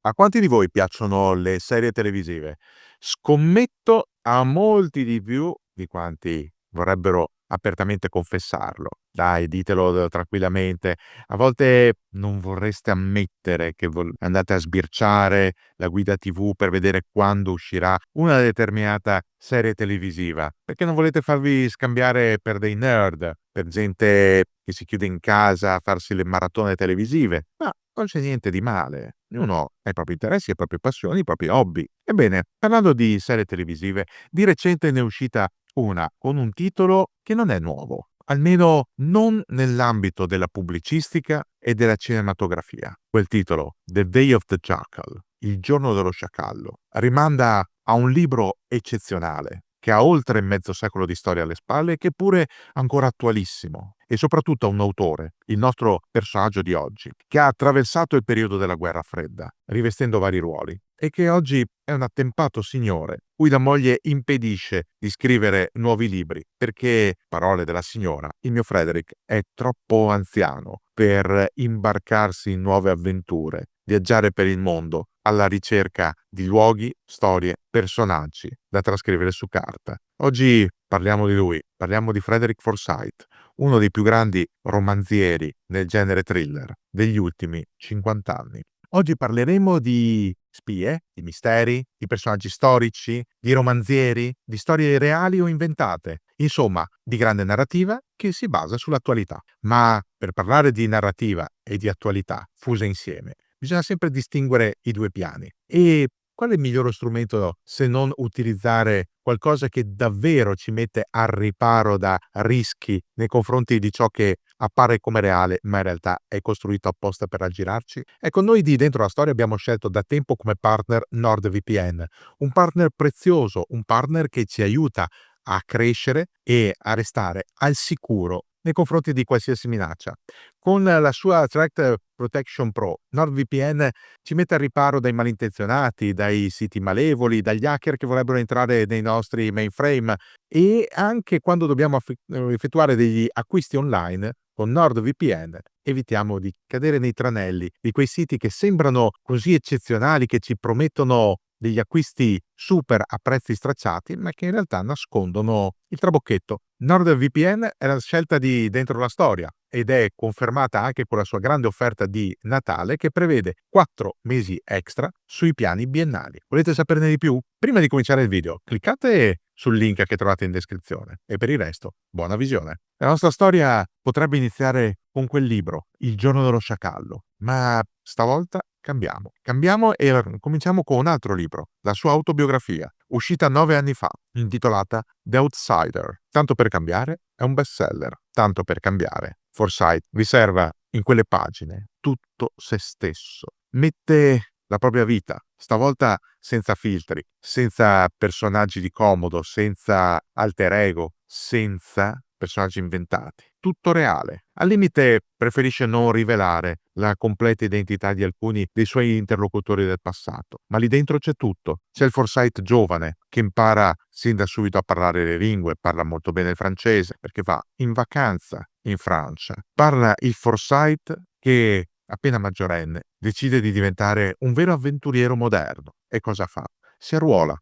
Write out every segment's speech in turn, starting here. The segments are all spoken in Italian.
A quanti di voi piacciono le serie televisive? Scommetto a molti di più di quanti vorrebbero apertamente confessarlo. Dai, ditelo tranquillamente. A volte non vorreste ammettere che andate a sbirciare la guida TV per vedere quando uscirà una determinata serie televisiva, perché non volete farvi scambiare per dei nerd, per gente che si chiude in casa a farsi le maratone televisive. Ma non c'è niente di male. Ognuno ha i propri interessi, le proprie passioni, i propri hobby. Ebbene, parlando di serie televisive, di recente ne è uscita una con un titolo che non è nuovo, almeno non nell'ambito della pubblicistica e della cinematografia. Quel titolo, The Day of the Jackal, Il giorno dello sciacallo, rimanda a un libro eccezionale che ha oltre mezzo secolo di storia alle spalle e che pure è ancora attualissimo, e soprattutto a un autore, il nostro personaggio di oggi, che ha attraversato il periodo della guerra fredda, rivestendo vari ruoli, e che oggi è un attempato signore cui la moglie impedisce di scrivere nuovi libri perché, parole della signora, il mio Frederick è troppo anziano per imbarcarsi in nuove avventure, viaggiare per il mondo alla ricerca di luoghi, storie, personaggi da trascrivere su carta. Oggi parliamo di lui, parliamo di Frederick Forsyth, uno dei più grandi romanzieri nel genere thriller degli ultimi 50 anni. Oggi parleremo di spie, di misteri, di personaggi storici, di romanzieri, di storie reali o inventate, insomma, di grande narrativa che si basa sull'attualità. Ma per parlare di narrativa e di attualità fuse insieme, bisogna sempre distinguere i due piani. E qual è il migliore strumento se non utilizzare qualcosa che davvero ci mette al riparo da rischi nei confronti di ciò che appare come reale, ma in realtà è costruito apposta per aggirarci? Ecco, noi di Dentro la Storia abbiamo scelto da tempo come partner NordVPN, un partner prezioso, un partner che ci aiuta a crescere e a restare al sicuro nei confronti di qualsiasi minaccia. Con la sua Threat Protection Pro, NordVPN ci mette al riparo dai malintenzionati, dai siti malevoli, dagli hacker che vorrebbero entrare nei nostri mainframe, e anche quando dobbiamo effettuare degli acquisti online con NordVPN evitiamo di cadere nei tranelli di quei siti che sembrano così eccezionali, che ci promettono degli acquisti super a prezzi stracciati, ma che in realtà nascondono il trabocchetto. NordVPN è la scelta di Dentro la Storia ed è confermata anche con la sua grande offerta di Natale che prevede 4 mesi extra sui piani biennali. Volete saperne di più? Prima di cominciare il video, cliccate sul link che trovate in descrizione e per il resto, buona visione. La nostra storia potrebbe iniziare con quel libro, Il giorno dello sciacallo, ma stavolta cambiamo. Cambiamo e cominciamo con un altro libro, la sua autobiografia, uscita 9 anni fa, intitolata The Outsider. Tanto per cambiare è un bestseller, tanto per cambiare. Forsyth riserva in quelle pagine tutto se stesso. Mette la propria vita, stavolta senza filtri, senza personaggi di comodo, senza alter ego, senza personaggi inventati. Tutto reale. Al limite preferisce non rivelare la completa identità di alcuni dei suoi interlocutori del passato, ma lì dentro c'è tutto. C'è il Forsyth giovane che impara sin da subito a parlare le lingue, parla molto bene il francese perché va in vacanza in Francia. Parla il Forsyth che, appena maggiorenne, decide di diventare un vero avventuriero moderno. E cosa fa? Si arruola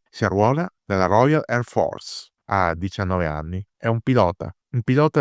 nella Royal Air Force. Ha 19 anni, è un pilota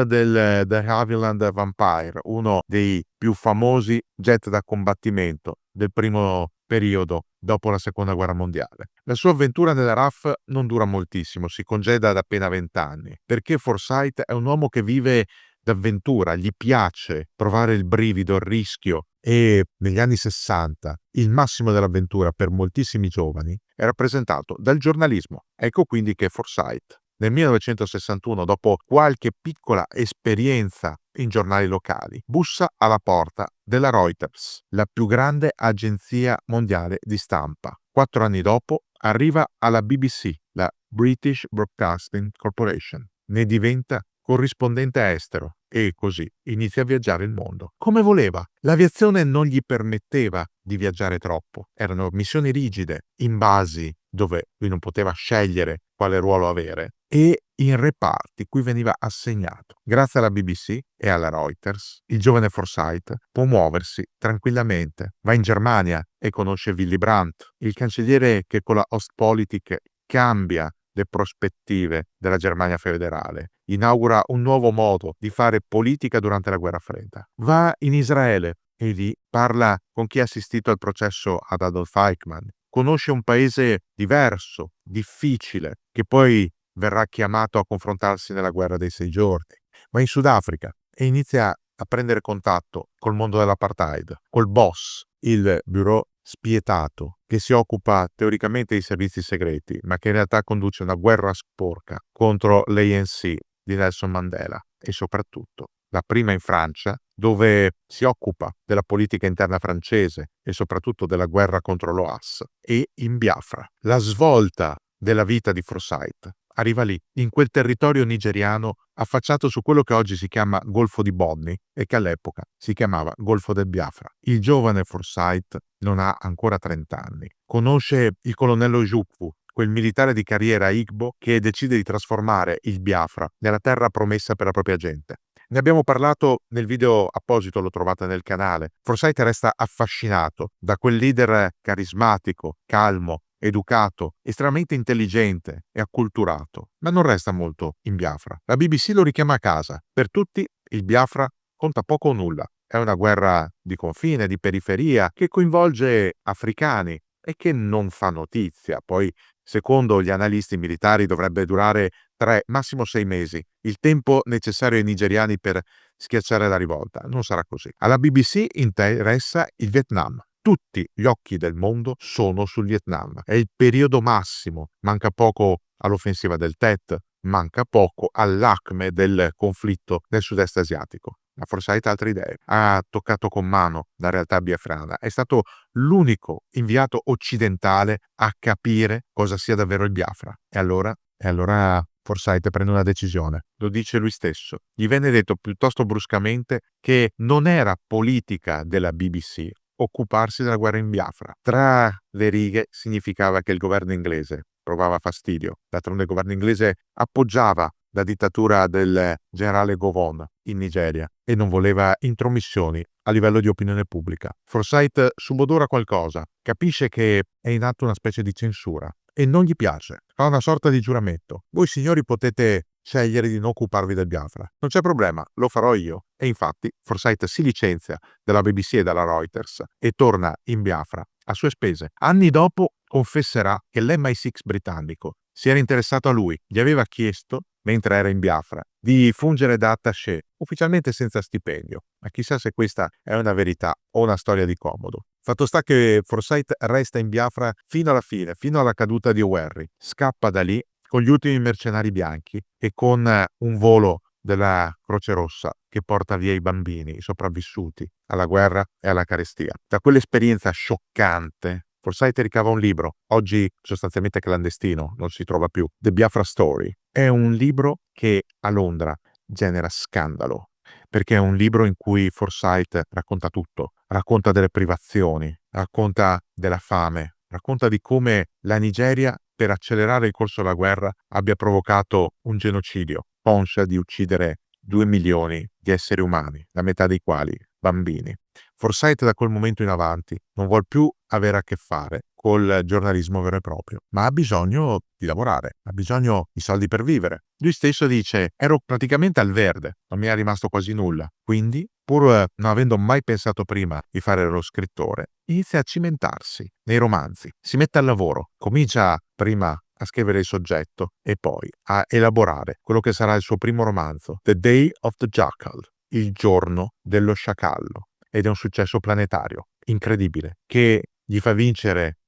del The Havilland Vampire, uno dei più famosi jet da combattimento del primo periodo dopo la seconda guerra mondiale. La sua avventura nella RAF non dura moltissimo, si congeda ad appena 20 anni, perché Forsyth è un uomo che vive d'avventura, gli piace provare il brivido, il rischio, e negli anni 60 il massimo dell'avventura per moltissimi giovani è rappresentato dal giornalismo. Ecco quindi che Forsyth nel 1961, dopo qualche piccola esperienza in giornali locali, bussa alla porta della Reuters, la più grande agenzia mondiale di stampa. 4 anni dopo arriva alla BBC, la British Broadcasting Corporation. Ne diventa corrispondente estero e così inizia a viaggiare il mondo. Come voleva. L'aviazione non gli permetteva di viaggiare troppo. Erano missioni rigide, in basi dove lui non poteva scegliere quale ruolo avere. e in reparti cui veniva assegnato. Grazie alla BBC e alla Reuters, il giovane Forsyth può muoversi tranquillamente. Va in Germania e conosce Willy Brandt, il cancelliere che con la Ostpolitik cambia le prospettive della Germania federale, inaugura un nuovo modo di fare politica durante la guerra fredda. Va in Israele e lì parla con chi ha assistito al processo ad Adolf Eichmann. Conosce un paese diverso, difficile, che poi verrà chiamato a confrontarsi nella guerra dei 6 giorni. Va in Sudafrica e inizia a prendere contatto col mondo dell'apartheid, col boss, il Bureau spietato, che si occupa teoricamente di servizi segreti, ma che in realtà conduce una guerra sporca contro l'ANC di Nelson Mandela e soprattutto la prima in Francia, dove si occupa della politica interna francese e soprattutto della guerra contro l'OAS, e in Biafra. La svolta della vita di Forsyth arriva lì, in quel territorio nigeriano affacciato su quello che oggi si chiama Golfo di Bonni e che all'epoca si chiamava Golfo del Biafra. Il giovane Forsyth non ha ancora 30 anni. Conosce il colonnello Ojukwu, quel militare di carriera Igbo che decide di trasformare il Biafra nella terra promessa per la propria gente. Ne abbiamo parlato nel video apposito, lo trovate nel canale. Forsyth resta affascinato da quel leader carismatico, calmo, educato, estremamente intelligente e acculturato, ma non resta molto in Biafra. La BBC lo richiama a casa. Per tutti il Biafra conta poco o nulla. È una guerra di confine, di periferia, che coinvolge africani e che non fa notizia. Poi, secondo gli analisti militari, dovrebbe durare 3, massimo 6 mesi, il tempo necessario ai nigeriani per schiacciare la rivolta. Non sarà così. Alla BBC interessa il Vietnam. Tutti gli occhi del mondo sono sul Vietnam. È il periodo massimo. Manca poco all'offensiva del Tet, manca poco all'acme del conflitto nel sud-est asiatico. Ma Forsyth ha altre idee. Ha toccato con mano la realtà biafrana. È stato l'unico inviato occidentale a capire cosa sia davvero il Biafra. E allora Forsyth prende una decisione. Lo dice lui stesso. Gli venne detto piuttosto bruscamente che non era politica della BBC occuparsi della guerra in Biafra. Tra le righe significava che il governo inglese provava fastidio. D'altronde il governo inglese appoggiava la dittatura del generale Gowon in Nigeria e non voleva intromissioni a livello di opinione pubblica. Forsyth subodora qualcosa, capisce che è in atto una specie di censura e non gli piace. Fa una sorta di giuramento. Voi signori potete scegliere di non occuparvi del Biafra. Non c'è problema, lo farò io. E infatti Forsyth si licenzia dalla BBC e dalla Reuters e torna in Biafra a sue spese. Anni dopo confesserà che l'MI6 britannico si era interessato a lui, gli aveva chiesto, mentre era in Biafra, di fungere da attaché, ufficialmente senza stipendio. Ma chissà se questa è una verità o una storia di comodo. Fatto sta che Forsyth resta in Biafra fino alla fine, fino alla caduta di Owerri. Scappa da lì con gli ultimi mercenari bianchi e con un volo della Croce Rossa che porta via i bambini sopravvissuti alla guerra e alla carestia. Da quell'esperienza scioccante, Forsyth ricava un libro, oggi sostanzialmente clandestino, non si trova più, The Biafra Story. È un libro che a Londra genera scandalo, perché è un libro in cui Forsyth racconta tutto, racconta delle privazioni, racconta della fame, racconta di come la Nigeria, per accelerare il corso della guerra, abbia provocato un genocidio, conscia di uccidere 2 milioni di esseri umani, la metà dei quali bambini. Forsyth da quel momento in avanti non vuol più avere a che fare col giornalismo vero e proprio, ma ha bisogno di lavorare, ha bisogno di soldi per vivere. Lui stesso dice: ero praticamente al verde, non mi è rimasto quasi nulla. Quindi, pur non avendo mai pensato prima di fare lo scrittore, inizia a cimentarsi nei romanzi, si mette al lavoro, comincia prima a scrivere il soggetto e poi a elaborare quello che sarà il suo primo romanzo, The Day of the Jackal, il giorno dello sciacallo. Ed è un successo planetario, incredibile, che gli fa vincere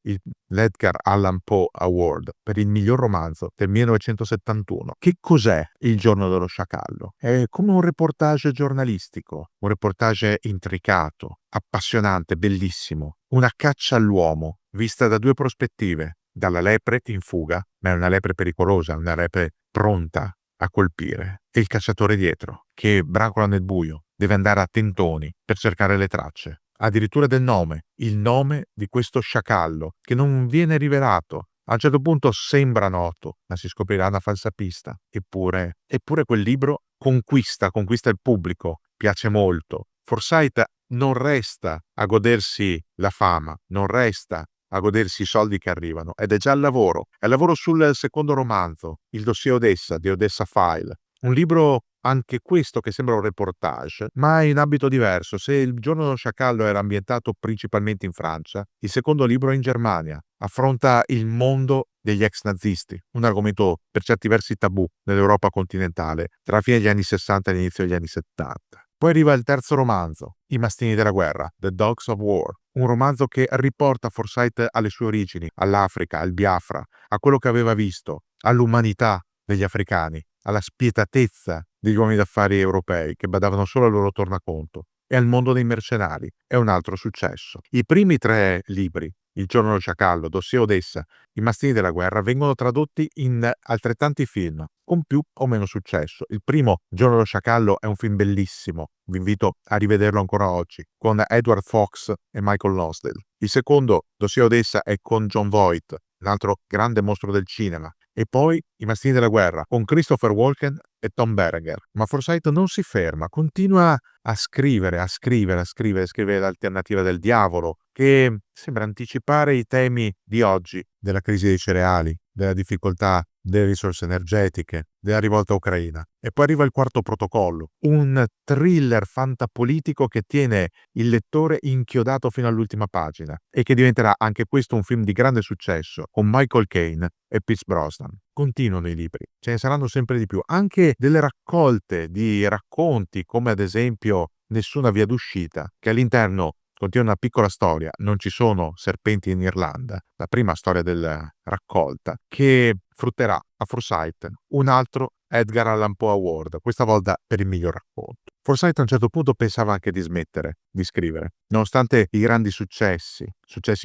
l'Edgar Allan Poe Award per il miglior romanzo del 1971. Che cos'è Il giorno dello sciacallo? È come un reportage giornalistico, un reportage intricato, appassionante, bellissimo, una caccia all'uomo vista da 2 prospettive, dalla lepre in fuga, ma è una lepre pericolosa, una lepre pronta a colpire, e il cacciatore dietro, che brancola nel buio, deve andare a tentoni per cercare le tracce. Addirittura del nome, il nome di questo sciacallo, che non viene rivelato A un certo punto sembra noto, ma si scoprirà una falsapista. Eppure quel libro conquista il pubblico, piace molto. Forsyth non resta a godersi la fama, non resta a godersi i soldi che arrivano, ed è già al lavoro. È al lavoro sul secondo romanzo, Il dossier Odessa, di Odessa File. Un libro anche questo che sembra un reportage, ma in ambito diverso. Se Il giorno dello sciacallo era ambientato principalmente in Francia, il secondo libro è in Germania. Affronta il mondo degli ex nazisti, un argomento per certi versi tabù nell'Europa continentale tra la fine degli anni 60 e l'inizio degli anni 70. Poi arriva il terzo romanzo, I mastini della guerra, The Dogs of War, un romanzo che riporta Forsyth alle sue origini, all'Africa, al Biafra, a quello che aveva visto, all'umanità degli africani, alla spietatezza degli uomini d'affari europei che badavano solo al loro tornaconto, e al mondo dei mercenari. È un altro successo. I primi 3 libri, Il giorno dello sciacallo, Dossier Odessa, I mastini della guerra, vengono tradotti in altrettanti film, con più o meno successo. Il primo, Il giorno dello sciacallo, è un film bellissimo, vi invito a rivederlo ancora oggi, con Edward Fox e Michael Lonsdale. Il secondo, Dossier Odessa, è con Jon Voight, un altro grande mostro del cinema. E poi I mastini della guerra, con Christopher Walken e Tom Berenger. Ma Forsyth non si ferma, continua a scrivere L'alternativa del diavolo, che sembra anticipare i temi di oggi, della crisi dei cereali, della difficoltà delle risorse energetiche, della rivolta ucraina. E poi arriva Il quarto protocollo, un thriller fantapolitico che tiene il lettore inchiodato fino all'ultima pagina e che diventerà anche questo un film di grande successo con Michael Caine e Pierce Brosnan. Continuano i libri, ce ne saranno sempre di più, anche delle raccolte di racconti come ad esempio Nessuna via d'uscita, che all'interno contiene una piccola storia, Non ci sono serpenti in Irlanda, la prima storia della raccolta, che frutterà a Forsyth un altro Edgar Allan Poe Award, questa volta per il miglior racconto. Forsyth a un certo punto pensava anche di smettere di scrivere, nonostante i grandi successi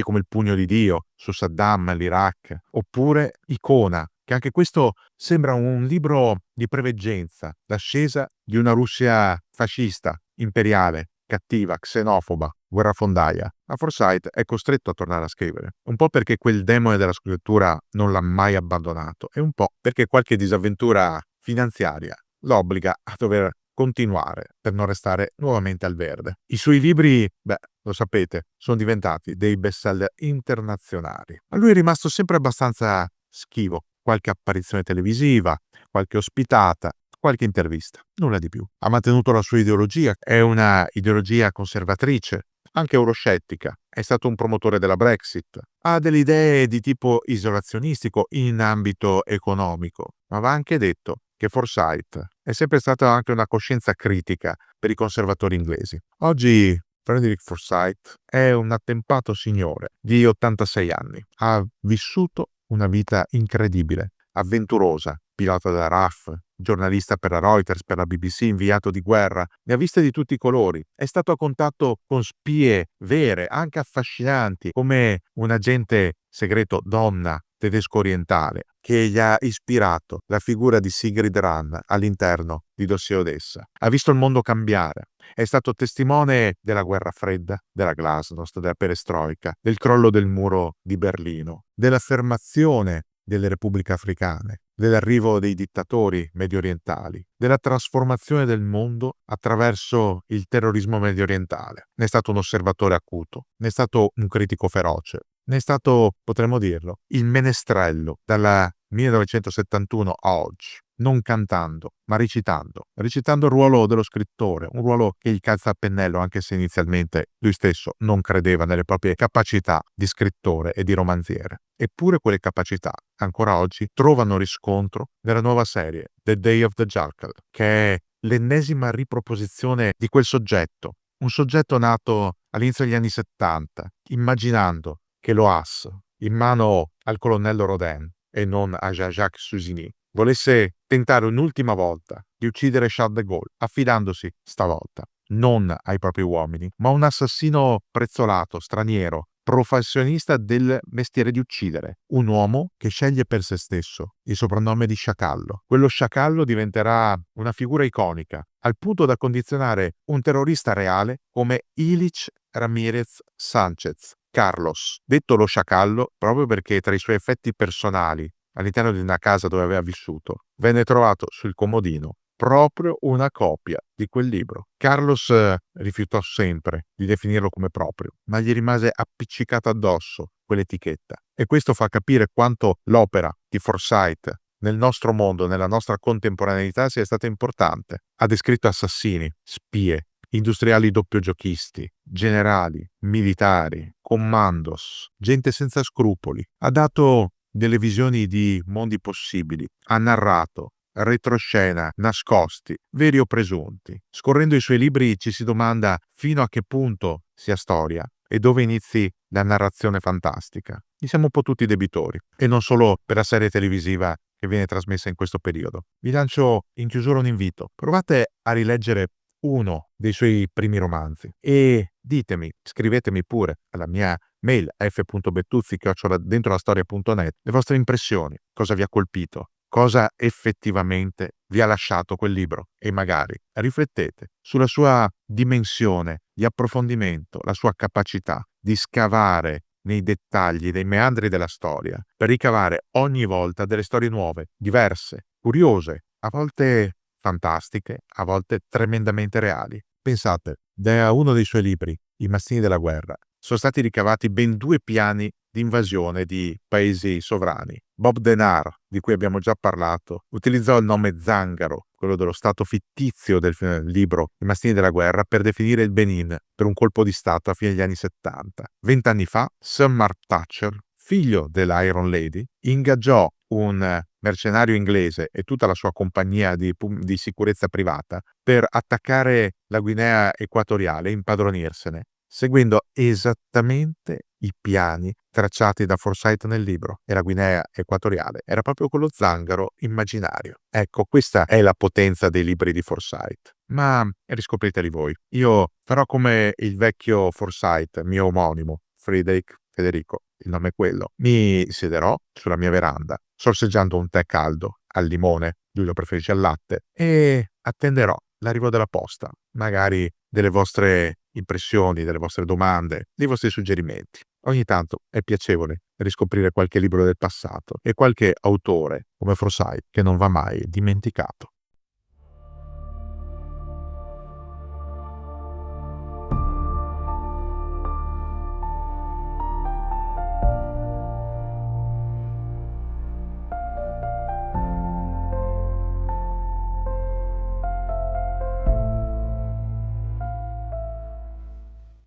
come Il pugno di Dio, su Saddam, l'Iraq, oppure Icona, che anche questo sembra un libro di preveggenza, l'ascesa di una Russia fascista, imperiale, cattiva, xenofoba, guerrafondaia. Ma Forsyth è costretto a tornare a scrivere, un po' perché quel demone della scrittura non l'ha mai abbandonato e un po' perché qualche disavventura finanziaria lo obbliga a dover continuare per non restare nuovamente al verde. I suoi libri, lo sapete, sono diventati dei bestseller internazionali. A lui è rimasto sempre abbastanza schivo, qualche apparizione televisiva, qualche ospitata, qualche intervista, nulla di più. Ha mantenuto la sua ideologia, è una ideologia conservatrice, anche euroscettica, è stato un promotore della Brexit, ha delle idee di tipo isolazionistico in ambito economico, ma va anche detto che Forsyth è sempre stata anche una coscienza critica per i conservatori inglesi. Oggi Frederick Forsyth è un attempato signore di 86 anni. Ha vissuto una vita incredibile, avventurosa, pilota della RAF, giornalista per la Reuters, per la BBC, inviato di guerra, ne ha viste di tutti i colori. È stato a contatto con spie vere, anche affascinanti, come un agente segreto donna tedesco-orientale, che gli ha ispirato la figura di Sigrid Rand all'interno di Dossier Odessa. Ha visto il mondo cambiare. È stato testimone della guerra fredda, della glasnost, della perestroika, del crollo del muro di Berlino, dell'affermazione delle repubbliche africane, dell'arrivo dei dittatori mediorientali, della trasformazione del mondo attraverso il terrorismo mediorientale. Ne è stato un osservatore acuto, ne è stato un critico feroce, ne è stato, potremmo dirlo, il menestrello dal 1971 a oggi, non cantando, ma recitando il ruolo dello scrittore, un ruolo che gli calza a pennello, anche se inizialmente lui stesso non credeva nelle proprie capacità di scrittore e di romanziere. Eppure quelle capacità, ancora oggi, trovano riscontro nella nuova serie, The Day of the Jackal, che è l'ennesima riproposizione di quel soggetto, un soggetto nato all'inizio degli anni 70, immaginando che l'OAS, in mano al colonnello Rodin e non a Jean-Jacques Susini, volesse tentare un'ultima volta di uccidere Charles de Gaulle, affidandosi stavolta non ai propri uomini, ma a un assassino prezzolato, straniero, professionista del mestiere di uccidere, un uomo che sceglie per se stesso il soprannome di Sciacallo. Quello Sciacallo diventerà una figura iconica, al punto da condizionare un terrorista reale come Ilich Ramirez Sanchez, Carlos, detto lo sciacallo proprio perché tra i suoi effetti personali all'interno di una casa dove aveva vissuto, venne trovato sul comodino proprio una copia di quel libro. Carlos rifiutò sempre di definirlo come proprio, ma gli rimase appiccicata addosso quell'etichetta. E questo fa capire quanto l'opera di Forsyth nel nostro mondo, nella nostra contemporaneità sia stata importante. Ha descritto assassini, spie, industriali doppiogiochisti, generali, militari, commandos, gente senza scrupoli. Ha dato delle visioni di mondi possibili, ha narrato retroscena, nascosti, veri o presunti. Scorrendo i suoi libri ci si domanda fino a che punto sia storia e dove inizi la narrazione fantastica. Gli siamo un po' tutti debitori, e non solo per la serie televisiva che viene trasmessa in questo periodo. Vi lancio in chiusura un invito. Provate a rileggere uno dei suoi primi romanzi e ditemi, scrivetemi pure alla mia mail f.bettuzzi@dentrolastoria.net le vostre impressioni, cosa vi ha colpito, cosa effettivamente vi ha lasciato quel libro e magari riflettete sulla sua dimensione di approfondimento, la sua capacità di scavare nei dettagli, nei meandri della storia, per ricavare ogni volta delle storie nuove, diverse, curiose, a volte fantastiche, a volte tremendamente reali. Pensate, da uno dei suoi libri, I mastini della guerra, sono stati ricavati ben 2 piani di invasione di paesi sovrani. Bob Denard, di cui abbiamo già parlato, utilizzò il nome Zangaro, quello dello stato fittizio del libro I mastini della guerra, per definire il Benin per un colpo di stato a fine degli anni 70. 20 anni fa, Sir Mark Thatcher, figlio dell'Iron Lady, ingaggiò un mercenario inglese e tutta la sua compagnia di sicurezza privata per attaccare la Guinea Equatoriale e impadronirsene, seguendo esattamente i piani tracciati da Forsyth nel libro. E la Guinea Equatoriale era proprio quello zangaro immaginario. Ecco, questa è la potenza dei libri di Forsyth. Ma riscopriteli voi. Io farò come il vecchio Forsyth, mio omonimo, Federico, il nome è quello. Mi siederò sulla mia veranda, sorseggiando un tè caldo al limone, lui lo preferisce al latte, e attenderò l'arrivo della posta, magari delle vostre impressioni, delle vostre domande, dei vostri suggerimenti. Ogni tanto è piacevole riscoprire qualche libro del passato e qualche autore come Forsyth che non va mai dimenticato.